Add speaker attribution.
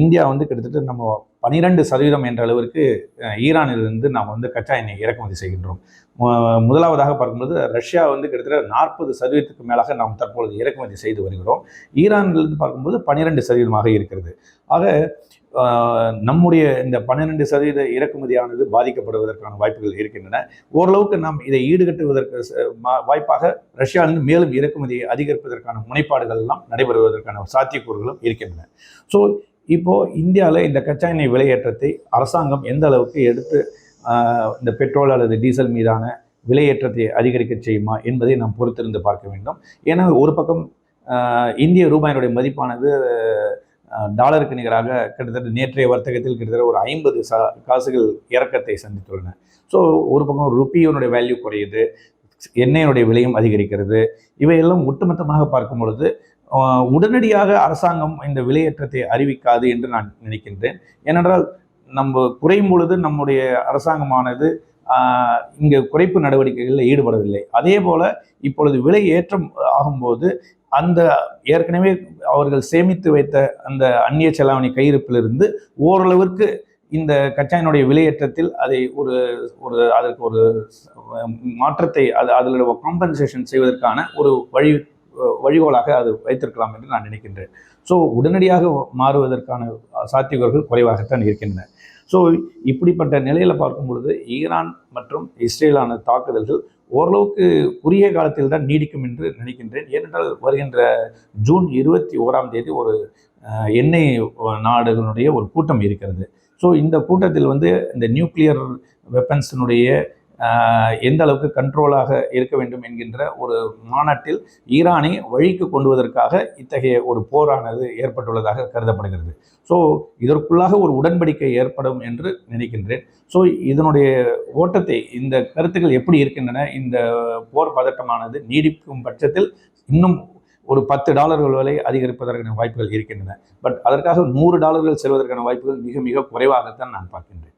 Speaker 1: India வந்து கிட்டத்தட்ட நம்ம 12% என்ற அளவிற்கு ஈரானிலிருந்து நாம் வந்து கச்சா எண்ணெய் இறக்குமதி செய்கின்றோம். முதலாவதாக பார்க்கும்போது ரஷ்யா வந்து கிட்டத்தட்ட 40% மேலாக நாம் தற்பொழுது இறக்குமதி செய்து வருகிறோம். ஈரானிலிருந்து பார்க்கும்போது 12% இருக்கிறது. ஆக நம்முடைய இந்த 12% இறக்குமதியானது பாதிக்கப்படுவதற்கான வாய்ப்புகள் இருக்கின்றன. ஓரளவுக்கு நாம் இதை ஈடுகட்டுவதற்கு வாய்ப்பாக ரஷ்யாவிலிருந்து மேலும் இறக்குமதியை அதிகரிப்பதற்கான முனைப்பாடுகள் எல்லாம் நடைபெறுவதற்கான சாத்தியக்கூறுகளும் இருக்கின்றன. ஸோ இப்போ இந்தியாவில் இந்த கச்சா எண்ணெய் விலையேற்றத்தை அரசாங்கம் எந்த அளவுக்கு எடுத்து இந்த பெட்ரோல் அல்லது டீசல் மீதான விலையேற்றத்தை அதிகரிக்க செய்யுமா என்பதை நாம் பொறுத்திருந்து பார்க்க வேண்டும். ஏன்னா ஒரு பக்கம் இந்திய ரூபாயினுடைய மதிப்பானது டாலருக்கு நிகராக கிட்டத்தட்ட நேற்றைய வர்த்தகத்தில் கிட்டத்தட்ட ஒரு 50 காசுகள் இறக்கத்தை சந்தித்துள்ளன. ஸோ ஒரு பக்கம் ருப்பியினுடைய வேல்யூ குறையுது, எண்ணெயினுடைய விலையும் அதிகரிக்கிறது. இவையெல்லாம் ஒட்டுமொத்தமாக பார்க்கும் பொழுது உடனடியாக அரசாங்கம் இந்த விலையேற்றத்தை அறிவிக்காது என்று நான் நினைக்கின்றேன். ஏனென்றால் நம்ம குறையும் பொழுது நம்முடைய அரசாங்கமானது இங்கே குறைப்பு நடவடிக்கைகளில் ஈடுபடவில்லை. அதே போல இப்பொழுது விலை ஏற்றம் ஆகும்போது அந்த ஏற்கனவே அவர்கள் சேமித்து வைத்த அந்த அந்நிய செலாவணி கையிருப்பிலிருந்து ஓரளவிற்கு இந்த கச்சாயினுடைய விலையேற்றத்தில் அதை அதற்கு ஒரு மாற்றத்தை அதில் காம்பன்சேஷன் செய்வதற்கான ஒரு வழிகோலாக அது வைத்திருக்கலாம் என்று நான் நினைக்கின்றேன். ஸோ உடனடியாக மாறுவதற்கான சாத்தியக்கூறுகள் குறைவாகத்தான் இருக்கின்றன. ஸோ இப்படிப்பட்ட நிலையில் பார்க்கும் பொழுது ஈரான் மற்றும் இஸ்ரேலான தாக்குதல்கள் ஓரளவுக்கு குறுகிய காலத்தில் தான் நீடிக்கும் என்று நினைக்கின்றேன். ஏனென்றால் வருகின்ற ஜூன் 21 ஒரு எண்ணெய் நாடுகளுடைய ஒரு கூட்டம் இருக்கிறது. ஸோ இந்த கூட்டத்தில் இந்த நியூக்ளியர் வெப்பன்ஸினுடைய எந்த அளவுக்கு கண்ட்ரோலாக இருக்க வேண்டும் என்கின்ற ஒரு மாநாட்டில் ஈரானை வழிக்கு கொண்டுவதற்காக இத்தகைய ஒரு போரானது ஏற்பட்டுள்ளதாக கருதப்படுகிறது. ஸோ இதற்குள்ளாக ஒரு உடன்படிக்கை ஏற்படும் என்று நினைக்கின்றேன். ஸோ இதனுடைய ஓட்டத்தை இந்த கருத்துக்கள் எப்படி இருக்கின்றன, இந்த போர் பதட்டமானது நீடிக்கும் பட்சத்தில் இன்னும் ஒரு $10 வரை அதிகரிப்பதற்கான வாய்ப்புகள் இருக்கின்றன. பட் அதற்காக $100 செல்வதற்கான வாய்ப்புகள் மிக மிக குறைவாகத்தான் நான் பார்க்கின்றேன்.